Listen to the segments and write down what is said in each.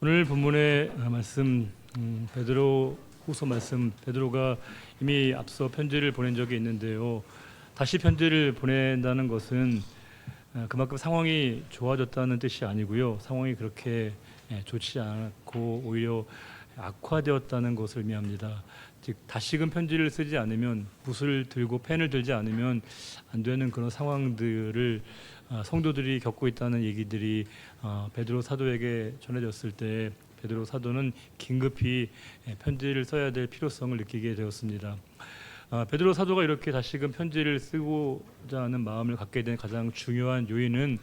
오늘 본문의 말씀 베드로 후서 말씀, 베드로가 이미 앞서 편지를 보낸 적이 있는데요. 다시 편지를 보낸다는 것은 그만큼 상황이 좋아졌다는 뜻이 아니고요. 상황이 그렇게 좋지 않고 오히려 악화되었다는 것을 의미합니다. 즉 다시금 편지를 쓰지 않으면, 붓을 들고 펜을 들지 않으면 안 되는 그런 상황들을 성도들이 겪고 있다는 얘기들이 베드로 사도에게 전해졌을 때 베드로 사도는 긴급히 편지를 써야 될 필요성을 느끼게 되었습니다. 베드로 사도가 이렇게 다시금 편지를 쓰고자 하는 마음을 갖게 된 가장 중요한 요인은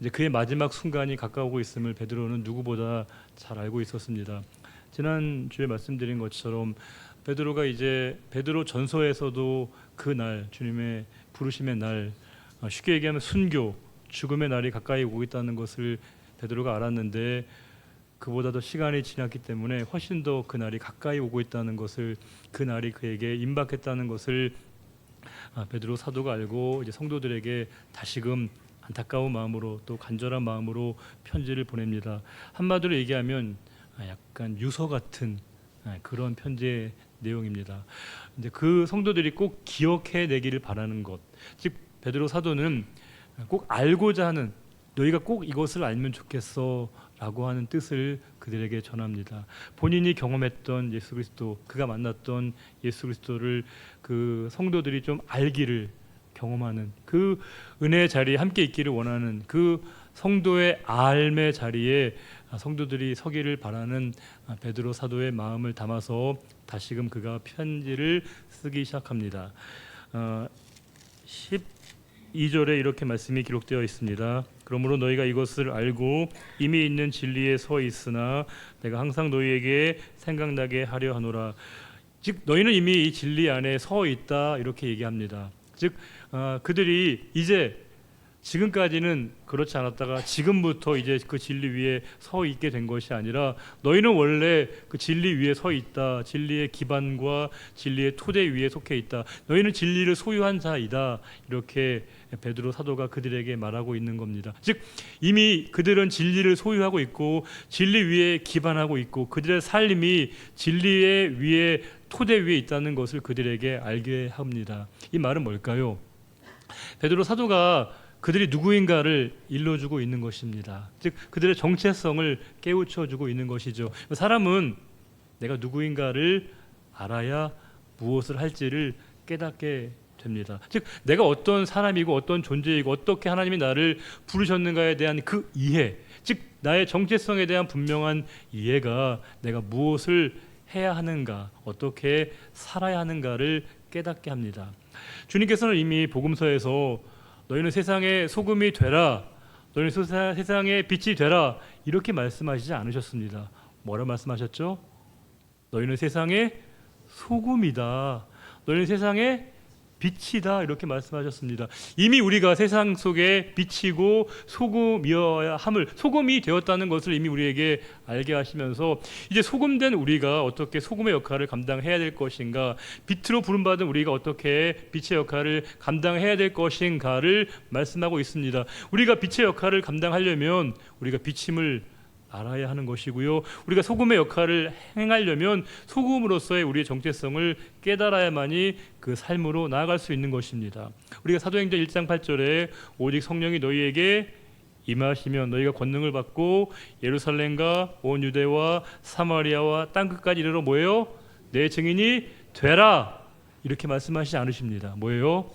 이제 그의 마지막 순간이 가까우고 있음을 베드로는 누구보다 잘 알고 있었습니다. 지난 주에 말씀드린 것처럼 베드로가 이제 베드로 전서에서도 그 날, 주님의 부르심의 날, 쉽게 얘기하면 순교, 죽음의 날이 가까이 오고 있다는 것을 베드로가 알았는데, 그보다 더 시간이 지났기 때문에 훨씬 더 그 날이 가까이 오고 있다는 것을, 그 날이 그에게 임박했다는 것을 베드로 사도가 알고 이제 성도들에게 다시금 안타까운 마음으로 또 간절한 마음으로 편지를 보냅니다. 한마디로 얘기하면 약간 유서 같은 그런 편지의 내용입니다. 이제 그 성도들이 꼭 기억해내기를 바라는 것, 즉 베드로 사도는 꼭 알고자 하는, 너희가 꼭 이것을 알면 좋겠어 라고 하는 뜻을 그들에게 전합니다. 본인이 경험했던 예수 그리스도, 그가 만났던 예수 그리스도를 그 성도들이 좀 알기를 경험하는, 그 은혜의 자리에 함께 있기를 원하는 그 성도의 알매 자리에 성도들이 서기를 바라는 베드로 사도의 마음을 담아서 다시금 그가 편지를 쓰기 시작합니다. 12절에 이렇게 말씀이 기록되어 있습니다. 그러므로 너희가 이것을 알고 이미 있는 진리에 서 있으나 내가 항상 너희에게 생각나게 하려 하노라. 즉 너희는 이미 이 진리 안에 서 있다, 이렇게 얘기합니다. 즉 그들이 이제 지금까지는 그렇지 않았다가 지금부터 이제 그 진리 위에 서 있게 된 것이 아니라, 너희는 원래 그 진리 위에 서 있다, 진리의 기반과 진리의 토대 위에 속해 있다, 너희는 진리를 소유한 자이다, 이렇게 베드로 사도가 그들에게 말하고 있는 겁니다. 즉 이미 그들은 진리를 소유하고 있고 진리 위에 기반하고 있고 그들의 삶이 진리의 위에, 토대 위에 있다는 것을 그들에게 알게 합니다. 이 말은 뭘까요? 베드로 사도가 그들이 누구인가를 일러주고 있는 것입니다. 즉 그들의 정체성을 깨우쳐주고 있는 것이죠. 사람은 내가 누구인가를 알아야 무엇을 할지를 깨닫게 됩니다. 즉 내가 어떤 사람이고 어떤 존재이고 어떻게 하나님이 나를 부르셨는가에 대한 그 이해, 즉 나의 정체성에 대한 분명한 이해가 내가 무엇을 해야 하는가, 어떻게 살아야 하는가를 깨닫게 합니다. 주님께서는 이미 복음서에서 너희는 세상의 소금이 되라, 너희는 세상의 빛이 되라, 이렇게 말씀하시지 않으셨습니다. 뭐라 말씀하셨죠? 너희는 세상의 소금이다, 너희는 세상의 빛이다, 이렇게 말씀하셨습니다. 이미 우리가 세상 속에 빛이고 소금이어야 함을, 소금이 되었다는 것을 이미 우리에게 알게 하시면서 이제 소금된 우리가 어떻게 소금의 역할을 감당해야 될 것인가, 빛으로 부름받은 우리가 어떻게 빛의 역할을 감당해야 될 것인가를 말씀하고 있습니다. 우리가 빛의 역할을 감당하려면 우리가 빛임을 알아야 하는 것이고요, 우리가 소금의 역할을 행하려면 소금으로서의 우리의 정체성을 깨달아야만이 그 삶으로 나아갈 수 있는 것입니다. 우리가 사도행전 1장 8절에 오직 성령이 너희에게 임하시면 너희가 권능을 받고 예루살렘과 온 유대와 사마리아와 땅끝까지 이르러 뭐예요? 내 증인이 되라, 이렇게 말씀하시지 않으십니다. 뭐예요?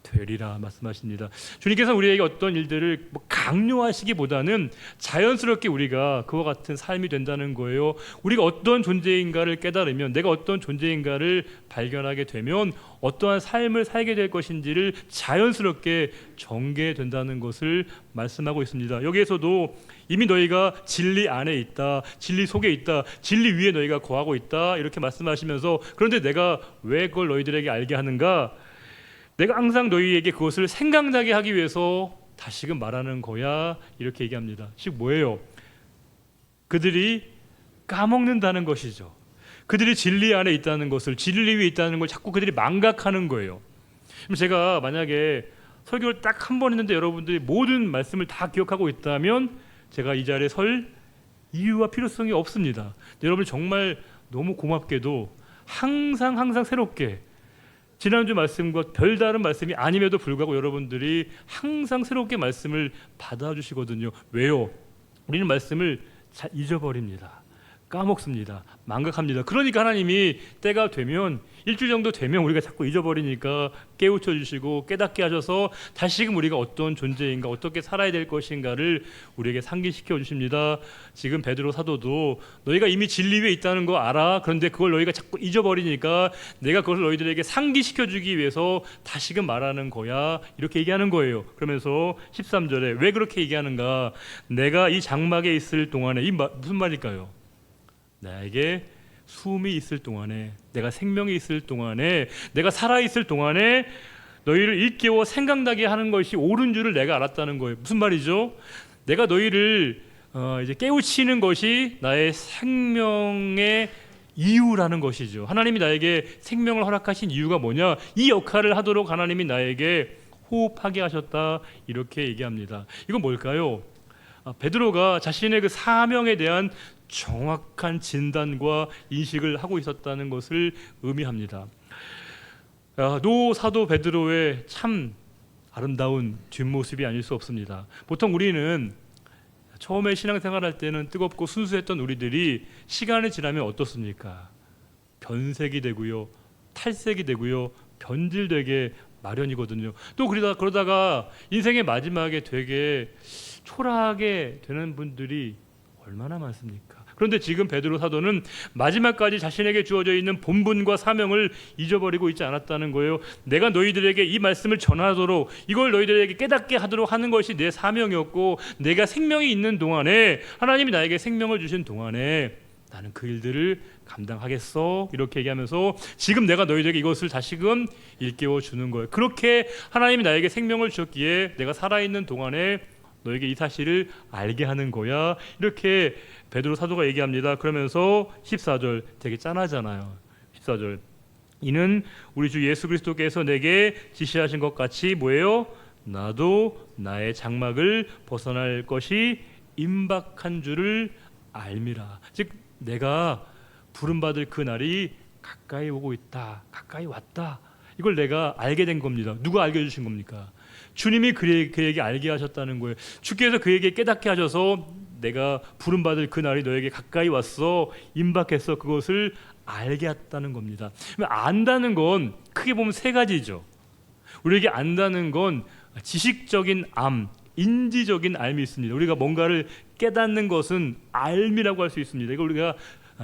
되리라 말씀하십니다. 주님께서 우리에게 어떤 일들을 강요하시기보다는 자연스럽게 우리가 그와 같은 삶이 된다는 거예요. 우리가 어떤 존재인가를 깨달으면, 내가 어떤 존재인가를 발견하게 되면 어떠한 삶을 살게 될 것인지를 자연스럽게 전개된다는 것을 말씀하고 있습니다. 여기에서도 이미 너희가 진리 안에 있다, 진리 속에 있다, 진리 위에 너희가 거하고 있다, 이렇게 말씀하시면서, 그런데 내가 왜 그걸 너희들에게 알게 하는가? 내가 항상 너희에게 그것을 생각나게 하기 위해서 다시금 말하는 거야, 이렇게 얘기합니다. 즉 뭐예요? 그들이 까먹는다는 것이죠. 그들이 진리 안에 있다는 것을, 진리 위에 있다는 걸 자꾸 그들이 망각하는 거예요. 그럼 제가 만약에 설교를 딱 한 번 했는데 여러분들이 모든 말씀을 다 기억하고 있다면 제가 이 자리에 설 이유와 필요성이 없습니다. 여러분 정말 너무 고맙게도 항상 새롭게 지난주 말씀과 별다른 말씀이 아님에도 불구하고 여러분들이 항상 새롭게 말씀을 받아주시거든요. 왜요? 우리는 말씀을 잘 잊어버립니다. 까먹습니다. 망각합니다. 그러니까 하나님이 때가 되면 일주일 정도 되면 우리가 자꾸 잊어버리니까 깨우쳐 주시고 깨닫게 하셔서 다시금 우리가 어떤 존재인가 어떻게 살아야 될 것인가를 우리에게 상기시켜 주십니다. 지금 베드로 사도도 너희가 이미 진리 위에 있다는 거 알아. 그런데 그걸 너희가 자꾸 잊어버리니까 내가 그것을 너희들에게 상기시켜 주기 위해서 다시금 말하는 거야. 이렇게 얘기하는 거예요. 그러면서 13절에 왜 그렇게 얘기하는가? 내가 이 장막에 있을 동안에 무슨 말일까요? 나에게 숨이 있을 동안에, 내가 생명이 있을 동안에, 내가 살아있을 동안에 너희를 일깨워 생각나게 하는 것이 옳은 줄을 내가 알았다는 거예요. 무슨 말이죠? 내가 너희를 이제 깨우치는 것이 나의 생명의 이유라는 것이죠. 하나님이 나에게 생명을 허락하신 이유가 뭐냐? 이 역할을 하도록 하나님이 나에게 호흡하게 하셨다. 이렇게 얘기합니다. 이건 뭘까요? 베드로가 자신의 그 사명에 대한 정확한 진단과 인식을 하고 있었다는 것을 의미합니다. 노 사도 베드로의 참 아름다운 뒷모습이 아닐 수 없습니다. 보통 우리는 처음에 신앙생활할 때는 뜨겁고 순수했던 우리들이 시간이 지나면 어떻습니까? 변색이 되고요, 탈색이 되고요, 변질되게 마련이거든요. 또 그러다가 인생의 마지막에 되게 초라하게 되는 분들이 얼마나 많습니까? 그런데 지금 베드로 사도는 마지막까지 자신에게 주어져 있는 본분과 사명을 잊어버리고 있지 않았다는 거예요. 내가 너희들에게 이 말씀을 전하도록, 이걸 너희들에게 깨닫게 하도록 하는 것이 내 사명이었고, 내가 생명이 있는 동안에, 하나님이 나에게 생명을 주신 동안에 나는 그 일들을 감당하겠어. 이렇게 얘기하면서 지금 내가 너희들에게 이것을 다시금 일깨워 주는 거예요. 그렇게 하나님이 나에게 생명을 주셨기에 내가 살아있는 동안에 너에게 이 사실을 알게 하는 거야. 이렇게 베드로 사도가 얘기합니다. 그러면서 14절 되게 짠하잖아요. 14절 이는 우리 주 예수 그리스도께서 내게 지시하신 것 같이 뭐예요? 나도 나의 장막을 벗어날 것이 임박한 줄을 알미라. 즉 내가 부름받을 그 날이 가까이 오고 있다. 가까이 왔다. 이걸 내가 알게 된 겁니다. 누가 알게 해주신 겁니까? 주님이 그에게 알게 하셨다는 거예요. 주께서 그에게 깨닫게 하셔서 내가 부름받을 그 날이 너에게 가까이 왔어. 임박했어. 그것을 알게 했다는 겁니다. 안다는 건 크게 보면 세 가지죠. 우리에게 안다는 건 지식적인 암, 인지적인 알미 있습니다. 우리가 뭔가를 깨닫는 것은 알미라고 할 수 있습니다. 이거 우리가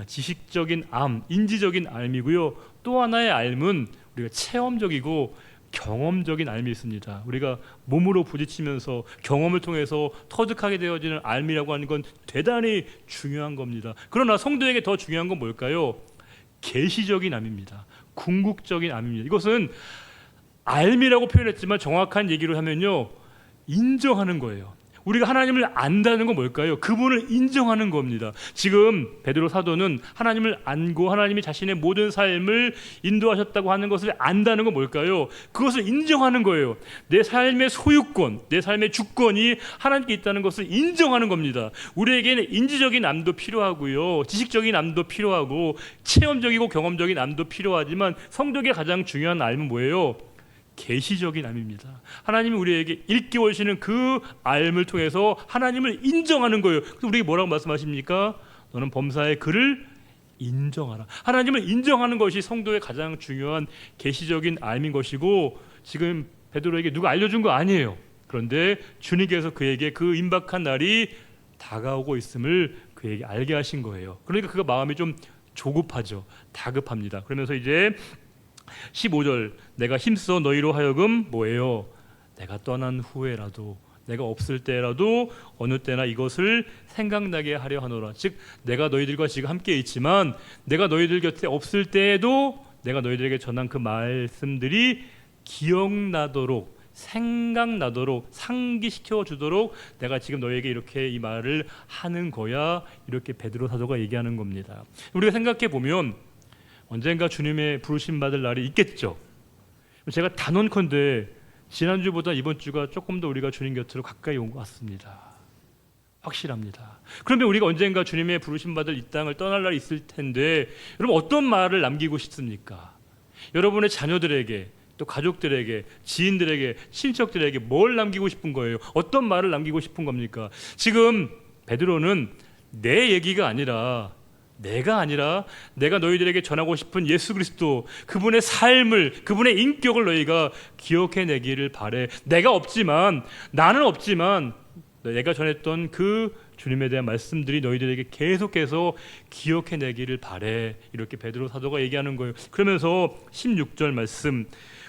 지식적인 암, 인지적인 알미고요. 또 하나의 알은 우리가 체험적이고 경험적인 알미 있습니다. 우리가 몸으로 부딪히면서 경험을 통해서 터득하게 되어지는 알미라고 하는 건 대단히 중요한 겁니다. 그러나 성도에게 더 중요한 건 뭘까요? 계시적인 암입니다. 궁극적인 암입니다. 이것은 알미라고 표현했지만 정확한 얘기로 하면요, 인정하는 거예요. 우리가 하나님을 안다는 건 뭘까요? 그분을 인정하는 겁니다. 지금 베드로 사도는 하나님을 안고 하나님이 자신의 모든 삶을 인도하셨다고 하는 것을 안다는 건 뭘까요? 그것을 인정하는 거예요. 내 삶의 소유권, 내 삶의 주권이 하나님께 있다는 것을 인정하는 겁니다. 우리에게는 인지적인 암도 필요하고요, 지식적인 암도 필요하고 체험적이고 경험적인 암도 필요하지만 성도에게 가장 중요한 암은 뭐예요? 계시적인 암입니다. 하나님이 우리에게 일깨워 주시는 그 알을 통해서 하나님을 인정하는 거예요. 그래서 우리에게 뭐라고 말씀하십니까? 너는 범사의 그를 인정하라. 하나님을 인정하는 것이 성도의 가장 중요한 계시적인 알인 것이고, 지금 베드로에게 누가 알려준 거 아니에요. 그런데 주님께서 그에게 그 임박한 날이 다가오고 있음을 그에게 알게 하신 거예요. 그러니까 그가 마음이 좀 조급하죠. 다급합니다. 그러면서 이제 15절 내가 힘써 너희로 하여금 뭐예요? 내가 떠난 후에라도, 내가 없을 때라도 어느 때나 이것을 생각나게 하려 하노라. 즉 내가 너희들과 지금 함께 있지만 내가 너희들 곁에 없을 때에도 내가 너희들에게 전한 그 말씀들이 기억나도록, 생각나도록, 상기시켜 주도록 내가 지금 너희에게 이렇게 이 말을 하는 거야. 이렇게 베드로 사도가 얘기하는 겁니다. 우리가 생각해 보면 언젠가 주님의 부르심 받을 날이 있겠죠. 제가 단언컨대 지난주보다 이번 주가 조금 더 우리가 주님 곁으로 가까이 온 것 같습니다. 확실합니다. 그러면 우리가 언젠가 주님의 부르심 받을 이 땅을 떠날 날이 있을 텐데 여러분 어떤 말을 남기고 싶습니까? 여러분의 자녀들에게 또 가족들에게 지인들에게 친척들에게 뭘 남기고 싶은 거예요? 어떤 말을 남기고 싶은 겁니까? 지금 베드로는 내 얘기가 아니라 내가 너희들에게 전하고 싶은 예수 그리스도 그분의 삶을 그분의 인격을 너희가 기억해내기를 바래. 나는 없지만 내가 전했던 그 주님에 대한 말씀들이 너희들에게 계속해서 기억해내기를 바래. 이렇게 베드로 사도가 얘기하는 거예요. 그러면서 16절 말씀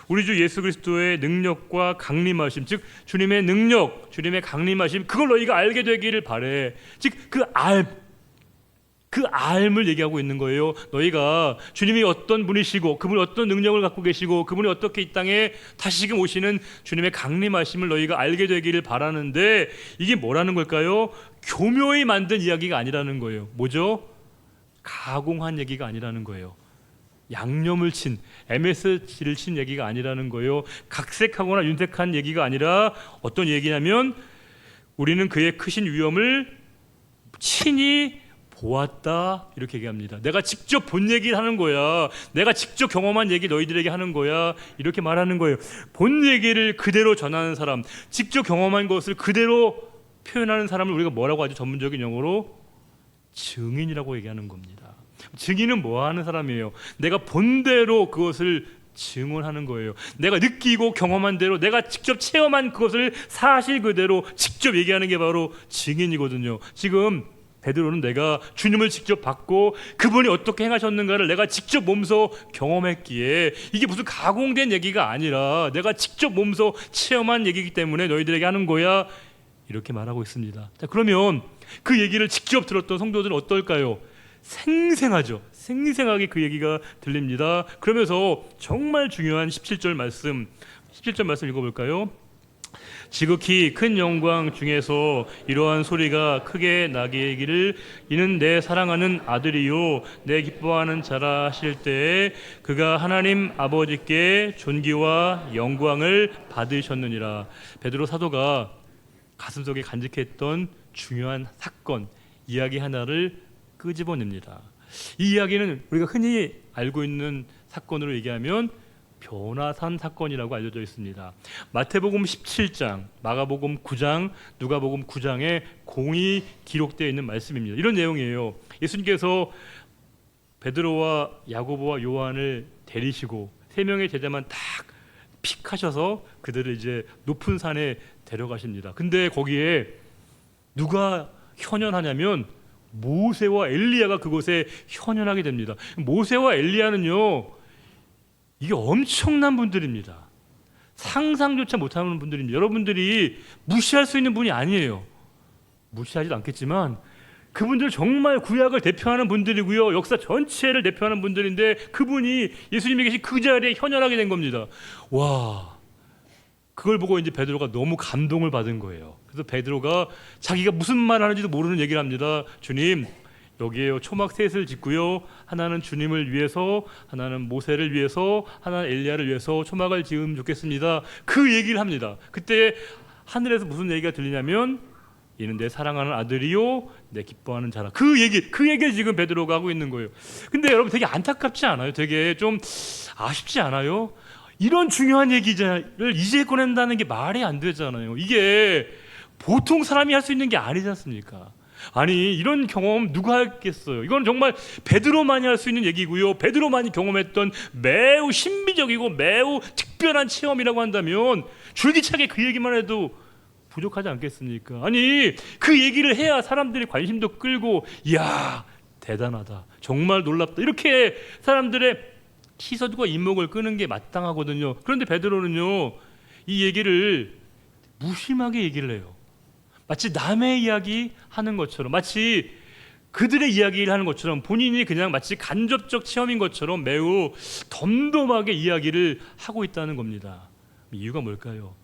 우리 주 예수 그리스도의 능력과 강림하심 즉 주님의 능력 주님의 강림하심 그걸 너희가 알게 되기를 바래. 즉 그 알을 얘기하고 있는 거예요. 너희가 주님이 어떤 분이시고 그분이 어떤 능력을 갖고 계시고 그분이 어떻게 이 땅에 다시금 오시는 주님의 강림하심을 너희가 알게 되기를 바라는데 이게 뭐라는 걸까요? 교묘히 만든 이야기가 아니라는 거예요. 뭐죠? 가공한 얘기가 아니라는 거예요. 양념을 친 MSG를 친 얘기가 아니라는 거예요. 각색하거나 윤색한 얘기가 아니라 어떤 얘기냐면 우리는 그의 크신 위엄을 친히 보았다 이렇게 얘기합니다. 내가 직접 본 얘기를 하는 거야. 내가 직접 경험한 얘기 너희들에게 하는 거야. 이렇게 말하는 거예요. 본 얘기를 그대로 전하는 사람, 직접 경험한 것을 그대로 표현하는 사람을 우리가 뭐라고 하죠? 전문적인 용어로 증인이라고 얘기하는 겁니다. 증인은 뭐 하는 사람이에요? 내가 본 대로 그것을 증언하는 거예요. 내가 느끼고 경험한 대로 내가 직접 체험한 그것을 사실 그대로 직접 얘기하는 게 바로 증인이거든요. 지금 베드로는 내가 주님을 직접 받고 그분이 어떻게 행하셨는가를 내가 직접 몸소 경험했기에 이게 무슨 가공된 얘기가 아니라 내가 직접 몸소 체험한 얘기이기 때문에 너희들에게 하는 거야 이렇게 말하고 있습니다. 자, 그러면 그 얘기를 직접 들었던 성도들은 어떨까요? 생생하죠. 생생하게 그 얘기가 들립니다. 그러면서 정말 중요한 17절 말씀 읽어볼까요? 지극히 큰 영광 중에서 이러한 소리가 크게 나기를 이는 내 사랑하는 아들이요 내 기뻐하는 자라 하실 때에 그가 하나님 아버지께 존귀와 영광을 받으셨느니라. 베드로 사도가 가슴속에 간직했던 중요한 사건 이야기 하나를 끄집어냅니다. 이 이야기는 우리가 흔히 알고 있는 사건으로 얘기하면 변화산 사건이라고 알려져 있습니다. 마태복음 17장, 마가복음 9장, 누가복음 9장에 공히 기록되어 있는 말씀입니다. 이런 내용이에요. 예수님께서 베드로와 야고보와 요한을 데리시고 세 명의 제자만 딱 픽하셔서 그들을 이제 높은 산에 데려가십니다. 근데 거기에 누가 현현하냐면 모세와 엘리야가 그곳에 현현하게 됩니다. 모세와 엘리야는요 이게 엄청난 분들입니다. 상상조차 못하는 분들입니다. 여러분들이 무시할 수 있는 분이 아니에요. 무시하지도 않겠지만 그분들 정말 구약을 대표하는 분들이고요. 역사 전체를 대표하는 분들인데 그분이 예수님이 계신 그 자리에 현현하게 된 겁니다. 와, 그걸 보고 이제 베드로가 너무 감동을 받은 거예요. 그래서 베드로가 자기가 무슨 말 하는지도 모르는 얘기를 합니다. 주님, 여기에요. 초막 셋을 짓고요. 하나는 주님을 위해서, 하나는 모세를 위해서, 하나는 엘리야를 위해서 초막을 지으면 좋겠습니다. 그 얘기를 합니다. 그때 하늘에서 무슨 얘기가 들리냐면 이는 내 사랑하는 아들이요 내 기뻐하는 자라. 그 얘기를 지금 베드로가 하고 있는 거예요. 근데 여러분 되게 안타깝지 않아요? 되게 좀 아쉽지 않아요? 이런 중요한 얘기를 이제 꺼낸다는 게 말이 안 되잖아요. 이게 보통 사람이 할 수 있는 게 아니지 않습니까? 아니 이런 경험 누가 하겠어요? 이건 정말 베드로만이 할 수 있는 얘기고요. 베드로만이 경험했던 매우 신비적이고 매우 특별한 체험이라고 한다면 줄기차게 그 얘기만 해도 부족하지 않겠습니까? 아니 그 얘기를 해야 사람들이 관심도 끌고 이야 대단하다 정말 놀랍다 이렇게 사람들의 시선과 이목을 끄는 게 마땅하거든요. 그런데 베드로는요 이 얘기를 무심하게 얘기를 해요. 마치 남의 이야기 하는 것처럼 마치 그들의 이야기를 하는 것처럼 본인이 그냥 마치 간접적 체험인 것처럼 매우 덤덤하게 이야기를 하고 있다는 겁니다. 이유가 뭘까요?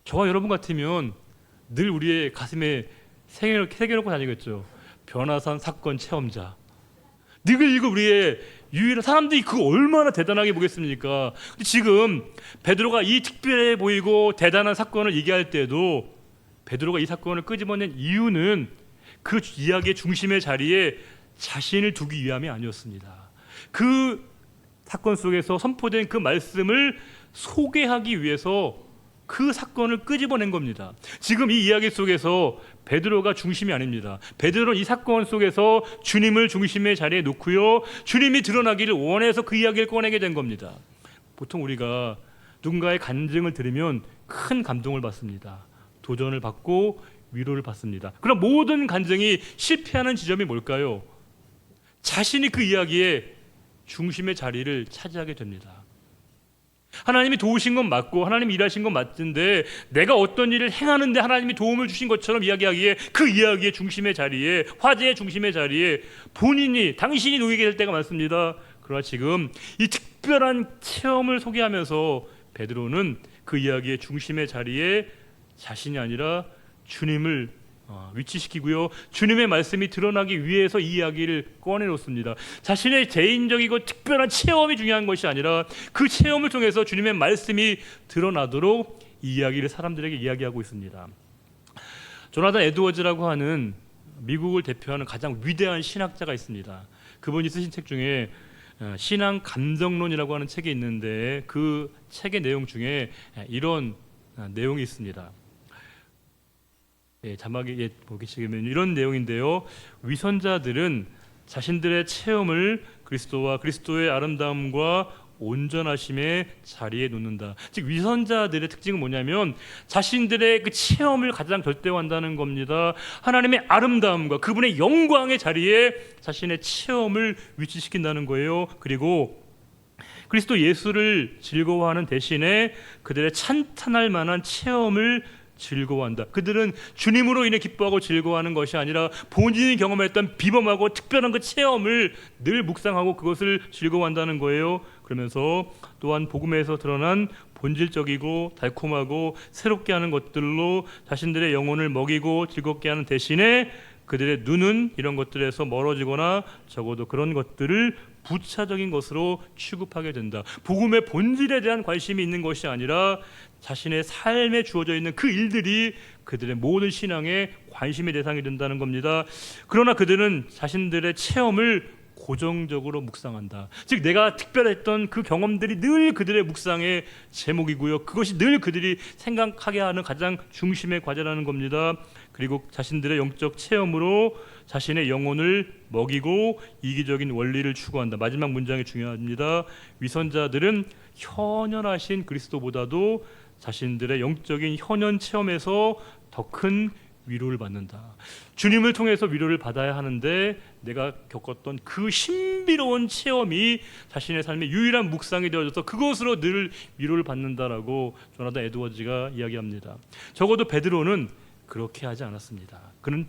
저와 여러분 같으면 늘 우리의 가슴에 새겨놓고 다니겠죠. 변화산 사건 체험자. 늘 이거 우리의 유일한 사람들이 그거 얼마나 대단하게 보겠습니까? 근데 지금 베드로가 이 특별해 보이고 대단한 사건을 얘기할 때도 베드로가 이 사건을 끄집어낸 이유는 그 이야기의 중심의 자리에 자신을 두기 위함이 아니었습니다. 그 사건 속에서 선포된 그 말씀을 소개하기 위해서 그 사건을 끄집어낸 겁니다. 지금 이 이야기 속에서 베드로가 중심이 아닙니다. 베드로는 이 사건 속에서 주님을 중심의 자리에 놓고요, 주님이 드러나기를 원해서 그 이야기를 꺼내게 된 겁니다. 보통 우리가 누군가의 간증을 들으면 큰 감동을 받습니다. 도전을 받고 위로를 받습니다. 그럼 모든 간증이 실패하는 지점이 뭘까요? 자신이 그 이야기의 중심의 자리를 차지하게 됩니다. 하나님이 도우신 건 맞고 하나님이 일하신 건 맞는데 내가 어떤 일을 행하는데 하나님이 도움을 주신 것처럼 이야기하기에 그 이야기의 중심의 자리에, 화제의 중심의 자리에 당신이 놓이게 될 때가 많습니다. 그러나 지금 이 특별한 체험을 소개하면서 베드로는 그 이야기의 중심의 자리에 자신이 아니라 주님을 위치시키고요, 주님의 말씀이 드러나기 위해서 이 이야기를 꺼내놓습니다. 자신의 개인적이고 특별한 체험이 중요한 것이 아니라 그 체험을 통해서 주님의 말씀이 드러나도록 이 이야기를 사람들에게 이야기하고 있습니다. 조나단 에드워즈라고 하는 미국을 대표하는 가장 위대한 신학자가 있습니다. 그분이 쓰신 책 중에 신앙 감정론이라고 하는 책이 있는데 그 책의 내용 중에 이런 내용이 있습니다. 자막에 보시면 이런 내용인데요. 위선자들은 자신들의 체험을 그리스도와 그리스도의 아름다움과 온전하심의 자리에 놓는다. 즉 위선자들의 특징은 뭐냐면 자신들의 그 체험을 가장 절대화한다는 겁니다. 하나님의 아름다움과 그분의 영광의 자리에 자신의 체험을 위치시킨다는 거예요. 그리고 그리스도 예수를 즐거워하는 대신에 그들의 찬탄할 만한 체험을 즐거워한다. 그들은 주님으로 인해 기뻐하고 즐거워하는 것이 아니라 본인이 경험했던 비범하고 특별한 그 체험을 늘 묵상하고 그것을 즐거워한다는 거예요. 그러면서 또한 복음에서 드러난 본질적이고 달콤하고 새롭게 하는 것들로 자신들의 영혼을 먹이고 즐겁게 하는 대신에 그들의 눈은 이런 것들에서 멀어지거나 적어도 그런 것들을 부차적인 것으로 취급하게 된다. 복음의 본질에 대한 관심이 있는 것이 아니라 자신의 삶에 주어져 있는 그 일들이 그들의 모든 신앙의 관심의 대상이 된다는 겁니다. 그러나 그들은 자신들의 체험을 고정적으로 묵상한다. 즉 내가 특별했던 그 경험들이 늘 그들의 묵상의 제목이고요, 그것이 늘 그들이 생각하게 하는 가장 중심의 과제라는 겁니다. 그리고 자신들의 영적 체험으로 자신의 영혼을 먹이고 이기적인 원리를 추구한다. 마지막 문장이 중요합니다. 위선자들은 현현하신 그리스도보다도 자신들의 영적인 현현 체험에서 더 큰 위로를 받는다. 주님을 통해서 위로를 받아야 하는데 내가 겪었던 그 신비로운 체험이 자신의 삶의 유일한 묵상이 되어져서 그것으로 늘 위로를 받는다라고 조나단 에드워즈가 이야기합니다. 적어도 베드로는 그렇게 하지 않았습니다. 그는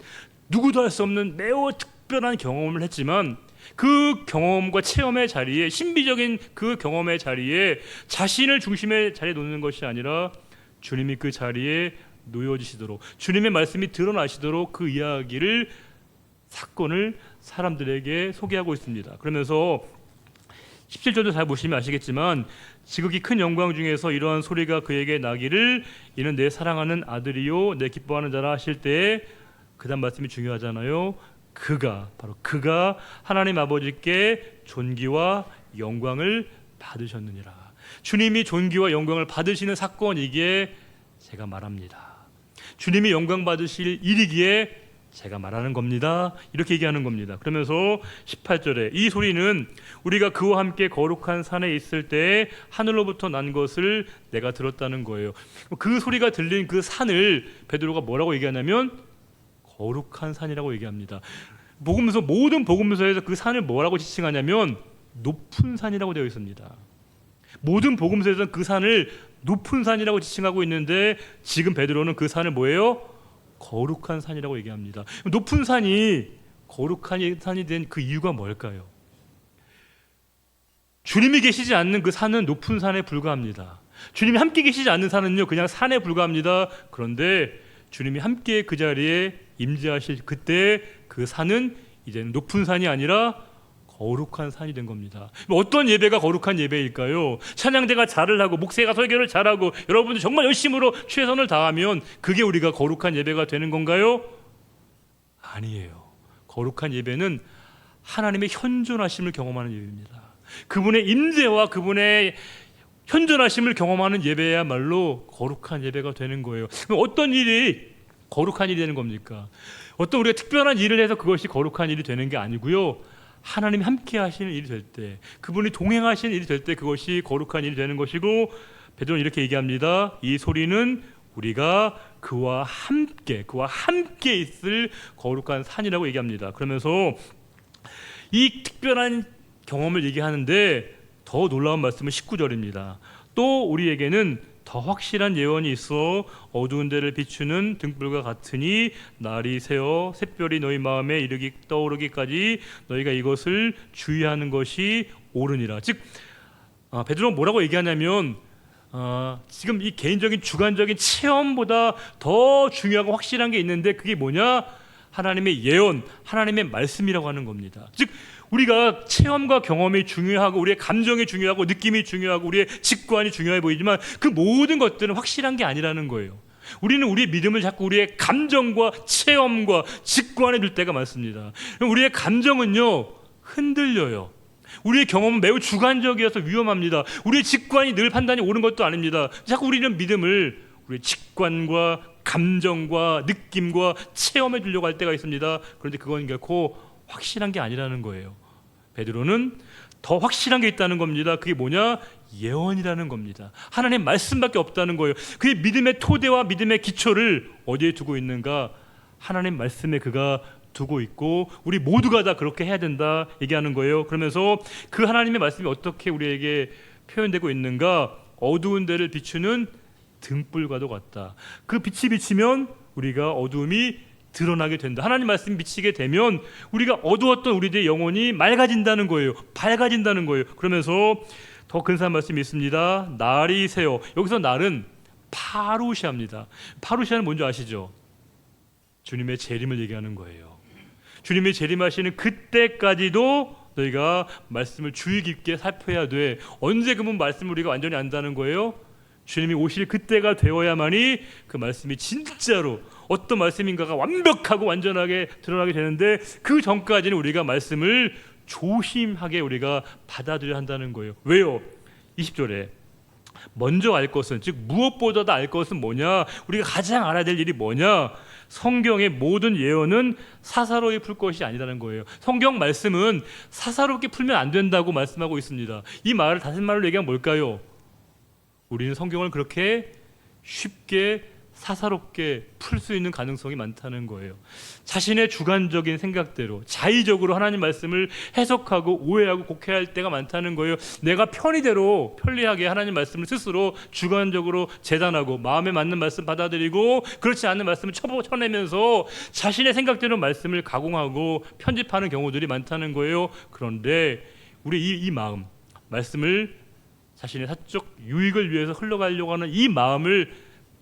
누구도 할 수 없는 매우 특별한 경험을 했지만 그 경험과 체험의 자리에, 신비적인 그 경험의 자리에 자신을 중심의 자리에 놓는 것이 아니라 주님이 그 자리에 놓여지시도록, 주님의 말씀이 드러나시도록 그 이야기를, 사건을 사람들에게 소개하고 있습니다. 그러면서 17절도 잘 보시면 아시겠지만 지극히 큰 영광 중에서 이러한 소리가 그에게 나기를 이는 내 사랑하는 아들이요 내 기뻐하는 자라 하실 때에 그 다음 말씀이 중요하잖아요. 바로 그가 하나님 아버지께 존귀와 영광을 받으셨느니라. 주님이 존귀와 영광을 받으시는 사건이기에 제가 말합니다. 주님이 영광 받으실 일이기에 제가 말하는 겁니다. 이렇게 얘기하는 겁니다. 그러면서 18절에 이 소리는 우리가 그와 함께 거룩한 산에 있을 때 하늘로부터 난 것을 내가 들었다는 거예요. 그 소리가 들린 그 산을 베드로가 뭐라고 얘기하냐면 거룩한 산이라고 얘기합니다. 모든 복음서에서 그 산을 뭐라고 지칭하냐면 높은 산이라고 되어 있습니다. 모든 복음서에서는 그 산을 높은 산이라고 지칭하고 있는데 지금 베드로는 그 산을 뭐예요? 거룩한 산이라고 얘기합니다. 높은 산이 거룩한 산이 된 그 이유가 뭘까요? 주님이 계시지 않는 그 산은 높은 산에 불과합니다. 주님이 함께 계시지 않는 산은요 그냥 산에 불과합니다. 그런데 주님이 함께 그 자리에 임재하실 그때 그 산은 이제는 높은 산이 아니라 거룩한 산이 된 겁니다. 어떤 예배가 거룩한 예배일까요? 찬양대가 잘을 하고 목사가 설교를 잘하고 여러분들 정말 열심으로 최선을 다하면 그게 우리가 거룩한 예배가 되는 건가요? 아니에요. 거룩한 예배는 하나님의 현존하심을 경험하는 예배입니다. 그분의 임재와 그분의 현존하심을 경험하는 예배야말로 거룩한 예배가 되는 거예요. 그럼 어떤 일이 거룩한 일이 되는 겁니까? 어떤 우리가 특별한 일을 해서 그것이 거룩한 일이 되는 게 아니고요, 하나님이 함께 하시는 일이 될 때, 그분이 동행하시는 일이 될 때 그것이 거룩한 일이 되는 것이고, 베드로는 이렇게 얘기합니다. 이 소리는 우리가 그와 함께 있을 거룩한 산이라고 얘기합니다. 그러면서 이 특별한 경험을 얘기하는데 더 놀라운 말씀은 19절입니다. 또 우리에게는 더 확실한 예언이 있어 어두운 데를 비추는 등불과 같으니 날이 새어 샛별이 너희 마음에 떠오르기까지 너희가 이것을 주의하는 것이 옳으니라. 즉 베드로가 뭐라고 얘기하냐면 지금 이 개인적인 주관적인 체험보다 더 중요하고 확실한 게 있는데 그게 뭐냐? 하나님의 예언, 하나님의 말씀이라고 하는 겁니다. 즉 우리가 체험과 경험이 중요하고 우리의 감정이 중요하고 느낌이 중요하고 우리의 직관이 중요해 보이지만 그 모든 것들은 확실한 게 아니라는 거예요. 우리는 우리의 믿음을 자꾸 우리의 감정과 체험과 직관에 둘 때가 많습니다. 우리의 감정은요 흔들려요. 우리의 경험은 매우 주관적이어서 위험합니다. 우리의 직관이 늘 판단이 옳은 것도 아닙니다. 자꾸 우리는 믿음을 우리의 직관과 감정과 느낌과 체험에 두려고 할 때가 있습니다. 그런데 그건 결코 확실한 게 아니라는 거예요. 베드로는 더 확실한 게 있다는 겁니다. 그게 뭐냐? 예언이라는 겁니다. 하나님의 말씀밖에 없다는 거예요. 그의 믿음의 토대와 믿음의 기초를 어디에 두고 있는가? 하나님 말씀에 그가 두고 있고 우리 모두가 다 그렇게 해야 된다 얘기하는 거예요. 그러면서 그 하나님의 말씀이 어떻게 우리에게 표현되고 있는가? 어두운 데를 비추는 등불과도 같다. 그 빛이 비치면 우리가 어두움이 드러나게 된다. 하나님 말씀이 비치게 되면 우리가 어두웠던 우리들의 영혼이 맑아진다는 거예요. 밝아진다는 거예요. 그러면서 더 근사한 말씀이 있습니다. 날이 새어. 여기서 날은 파루시아입니다. 파루시아는 뭔지 아시죠? 주님의 재림을 얘기하는 거예요. 주님의 재림하시는 그때까지도 너희가 말씀을 주의 깊게 살펴야 돼. 언제 그분 말씀을 우리가 완전히 안다는 거예요? 주님이 오실 그때가 되어야만이 그 말씀이 진짜로 어떤 말씀인가가 완벽하고 완전하게 드러나게 되는데 그 전까지는 우리가 말씀을 조심하게 우리가 받아들여야 한다는 거예요. 왜요? 20절에 먼저 알 것은, 즉 무엇보다도 알 것은 뭐냐? 우리가 가장 알아야 될 일이 뭐냐? 성경의 모든 예언은 사사로이 풀 것이 아니라는 거예요. 성경 말씀은 사사롭게 풀면 안 된다고 말씀하고 있습니다. 이 말을 다른 말로 얘기하면 뭘까요? 우리는 성경을 그렇게 쉽게 사사롭게 풀 수 있는 가능성이 많다는 거예요. 자신의 주관적인 생각대로 자의적으로 하나님 말씀을 해석하고 오해하고 곡해할 때가 많다는 거예요. 내가 편리하게 하나님 말씀을 스스로 주관적으로 재단하고 마음에 맞는 말씀 받아들이고 그렇지 않은 말씀을 쳐내면서 자신의 생각대로 말씀을 가공하고 편집하는 경우들이 많다는 거예요. 그런데 우리 이 마음, 말씀을 자신의 사적 유익을 위해서 흘러가려고 하는 이 마음을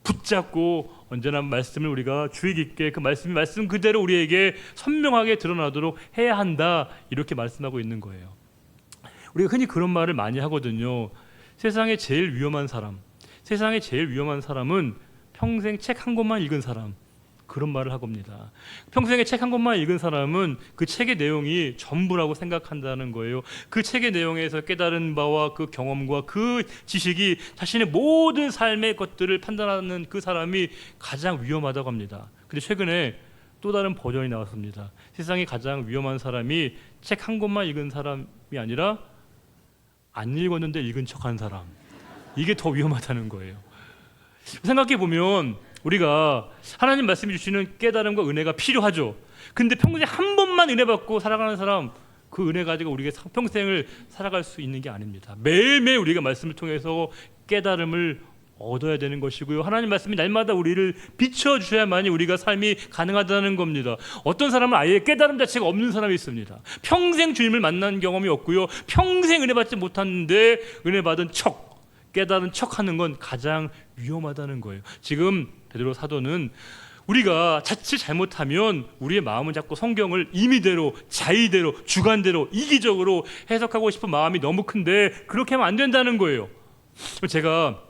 붙잡고 언제나 말씀을 우리가 주의 깊게 그 말씀이 말씀 그대로 우리에게 선명하게 드러나도록 해야 한다, 이렇게 말씀하고 있는 거예요. 우리가 흔히 그런 말을 많이 하거든요. 세상에 제일 위험한 사람은 평생 책 한 권만 읽은 사람, 그런 말을 하겁니다. 평생에 책 한 권만 읽은 사람은 그 책의 내용이 전부라고 생각한다는 거예요. 그 책의 내용에서 깨달은 바와 그 경험과 그 지식이 자신의 모든 삶의 것들을 판단하는 그 사람이 가장 위험하다고 합니다. 근데 최근에 또 다른 버전이 나왔습니다. 세상에 가장 위험한 사람이 책 한 권만 읽은 사람이 아니라 안 읽었는데 읽은 척한 사람, 이게 더 위험하다는 거예요. 생각해 보면 우리가 하나님 말씀이 주시는 깨달음과 은혜가 필요하죠. 근데 평생 한 번만 은혜 받고 살아가는 사람, 그 은혜 가지고 우리가 평생을 살아갈 수 있는 게 아닙니다. 매일매일 우리가 말씀을 통해서 깨달음을 얻어야 되는 것이고요. 하나님 말씀이 날마다 우리를 비춰주셔야만이 우리가 삶이 가능하다는 겁니다. 어떤 사람은 아예 깨달음 자체가 없는 사람이 있습니다. 평생 주님을 만난 경험이 없고요. 평생 은혜 받지 못했는데 은혜 받은 척, 깨달은 척하는 건 가장 위험하다는 거예요. 지금 베드로 사도는 우리가 자칫 잘못하면 우리의 마음은 자꾸 성경을 임의대로, 자의대로, 주관대로, 이기적으로 해석하고 싶은 마음이 너무 큰데 그렇게 하면 안 된다는 거예요. 제가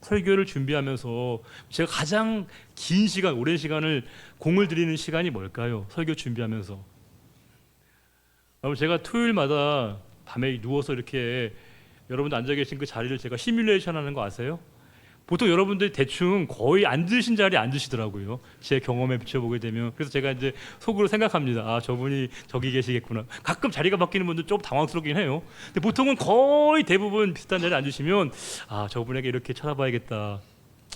설교를 준비하면서 제가 가장 긴 시간, 오랜 시간을 공을 들이는 시간이 뭘까요? 설교 준비하면서. 제가 토요일마다 밤에 누워서 이렇게 여러분들 앉아 계신 그 자리를 제가 시뮬레이션 하는 거 아세요? 보통 여러분들이 대충 거의 앉으신 자리에 앉으시더라고요. 제 경험에 비춰보게 되면. 그래서 제가 이제 속으로 생각합니다. 아, 저분이 저기 계시겠구나. 가끔 자리가 바뀌는 분들 좀 당황스럽긴 해요. 근데 보통은 거의 대부분 비슷한 자리에 앉으시면 아, 저분에게 이렇게 쳐다봐야겠다.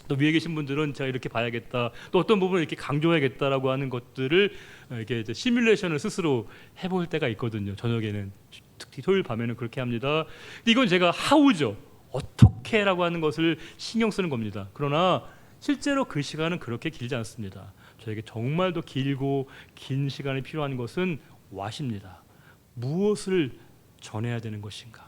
또 위에 계신 분들은 제가 이렇게 봐야겠다. 또 어떤 부분을 이렇게 강조해야겠다라고 하는 것들을 이렇게 이제 시뮬레이션을 스스로 해볼 때가 있거든요. 저녁에는. 특히 토요일 밤에는 그렇게 합니다. 근데 이건 제가 하우죠. 어떻게라고 하는 것을 신경 쓰는 겁니다. 그러나 실제로 그 시간은 그렇게 길지 않습니다. 저에게 정말 더 길고 긴 시간이 필요한 것은 what입니다. 무엇을 전해야 되는 것인가?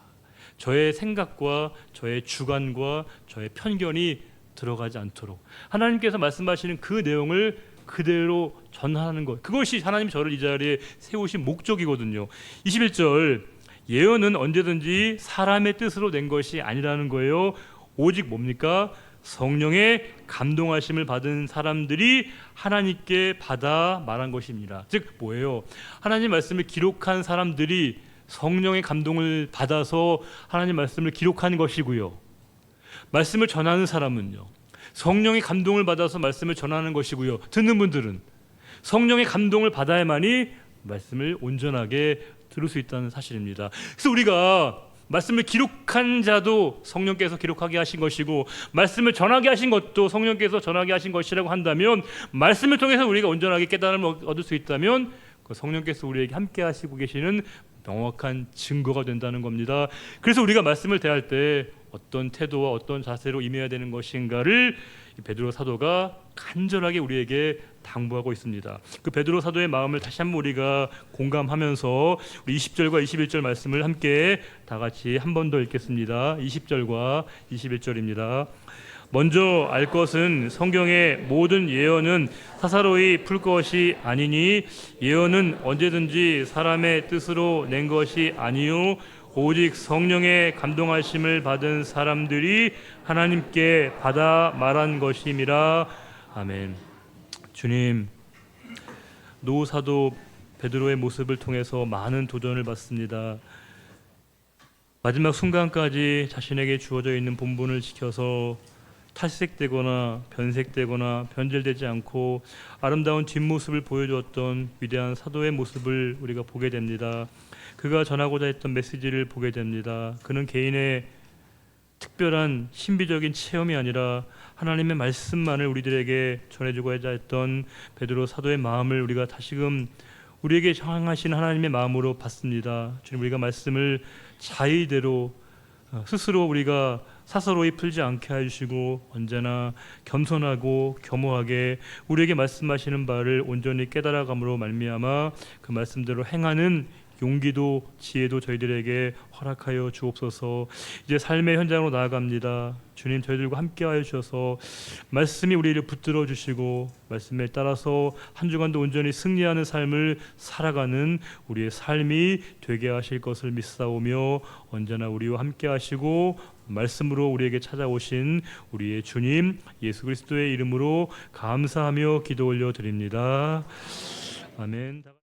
저의 생각과 저의 주관과 저의 편견이 들어가지 않도록 하나님께서 말씀하시는 그 내용을 그대로 전하는 것, 그것이 하나님이 저를 이 자리에 세우신 목적이거든요. 21절, 예언은 언제든지 사람의 뜻으로 낸 것이 아니라는 거예요. 오직 뭡니까? 성령의 감동하심을 받은 사람들이 하나님께 받아 말한 것입니다. 즉 뭐예요? 하나님 말씀을 기록한 사람들이 성령의 감동을 받아서 하나님 말씀을 기록한 것이고요. 말씀을 전하는 사람은요, 성령의 감동을 받아서 말씀을 전하는 것이고요. 듣는 분들은 성령의 감동을 받아야만이 말씀을 온전하게 들을 수 있다는 사실입니다. 그래서 우리가 말씀을 기록한 자도 성령께서 기록하게 하신 것이고 말씀을 전하게 하신 것도 성령께서 전하게 하신 것이라고 한다면, 말씀을 통해서 우리가 온전하게 깨달음을 얻을 수 있다면 그 성령께서 우리에게 함께 하시고 계시는 명확한 증거가 된다는 겁니다. 그래서 우리가 말씀을 대할 때 어떤 태도와 어떤 자세로 임해야 되는 것인가를 베드로 사도가 간절하게 우리에게 당부하고 있습니다. 그 베드로 사도의 마음을 다시 한번 우리가 공감하면서 우리 20절과 21절 말씀을 함께 다 같이 한 번 더 읽겠습니다. 20절과 21절입니다. 먼저 알 것은 성경의 모든 예언은 사사로이 풀 것이 아니니 예언은 언제든지 사람의 뜻으로 낸 것이 아니요 오직 성령의 감동하심을 받은 사람들이 하나님께 받아 말한 것임이라. 아멘. 주님, 노 사도 베드로의 모습을 통해서 많은 도전을 받습니다. 마지막 순간까지 자신에게 주어져 있는 본분을 지켜서 탈색되거나 변색되거나 변질되지 않고 아름다운 뒷모습을 보여주었던 위대한 사도의 모습을 우리가 보게 됩니다. 그가 전하고자 했던 메시지를 보게 됩니다. 그는 개인의 특별한 신비적인 체험이 아니라 하나님의 말씀만을 우리들에게 전해주고자 했던 베드로 사도의 마음을 우리가 다시금 우리에게 향하신 하나님의 마음으로 봤습니다. 주님, 우리가 말씀을 자의대로 스스로 우리가 사사로이 풀지 않게 해주시고 언제나 겸손하고 겸허하게 우리에게 말씀하시는 바를 온전히 깨달아감으로 말미암아 그 말씀대로 행하는 용기도 지혜도 저희들에게 허락하여 주옵소서. 이제 삶의 현장으로 나아갑니다. 주님, 저희들과 함께하여 주셔서 말씀이 우리를 붙들어 주시고 말씀에 따라서 한 주간도 온전히 승리하는 삶을 살아가는 우리의 삶이 되게 하실 것을 믿사오며 언제나 우리와 함께하시고 말씀으로 우리에게 찾아오신 우리의 주님 예수 그리스도의 이름으로 감사하며 기도 올려드립니다. 아멘.